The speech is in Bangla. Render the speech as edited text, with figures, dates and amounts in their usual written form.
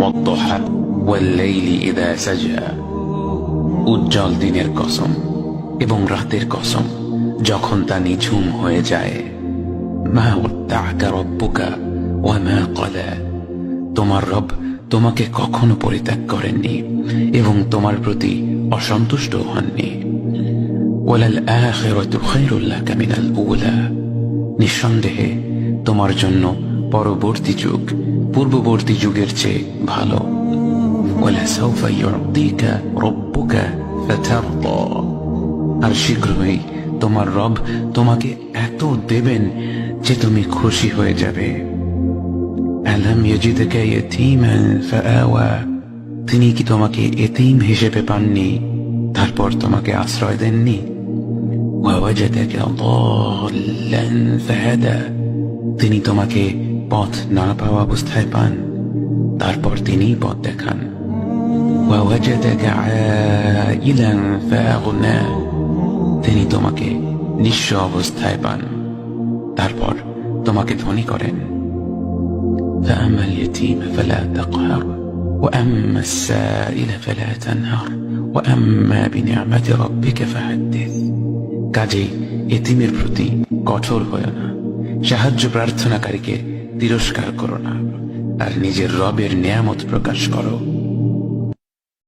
والضحى والليل إذا سجى উজ্জ্বল দিনের কসম এবং রাতের কসম যখন তা নিঝুম হয়ে যায়। মা ওয়াদ্দাআকা রাব্বুকা ওয়া মা ক্বালা, তোমার রব তোমাকে কখনো পরিত্যাগ করেননি এবং তোমার প্রতি অসন্তুষ্ট হননি। ওয়ালাল আখিরাতু খায়রুল লাকা মিনাল উলা, নিঃসন্দেহে তোমার জন্য পরবর্তী যুগ পূর্ববর্তী যুগের চেয়ে ভালো। ওয়ালাসাউফা ইউতিকা রাব্বুকা ফাতারদা, আর শীঘ্রই তোমার রব তোমাকে এত দেবেন যে তুমি খুশি হয়ে যাবে। আলাম ইয়াজিদকা ইয়াতীমান ফাআওয়া, তিনি কি তোমাকে এতিম হিসেবে পাননি তারপর তোমাকে আশ্রয় দেননি? ওয়াওয়াজাদাকা দাল্লান ফাহাদা, তিনি তোমাকে পথ না পাওয়া অবস্থায় পান তারপর তিনিই পথ দেখান। ওয়াওয়াজাদাকা আইলান ফাআগনা, তিনি তোমাকে নিঃস্ব অবস্থায় পান তারপর তোমাকে ধনী করেন। فأما اليتيم فلا تقهر وأما السائل فلا تنهر وأما بنعمة ربك فحدث, কাজেই এতিমের প্রতি কঠোর হয়ো না, সাহায্য প্রার্থনাকারীকে তিরস্কার করো না, আর নিজের রবের নিয়ামত প্রকাশ করো।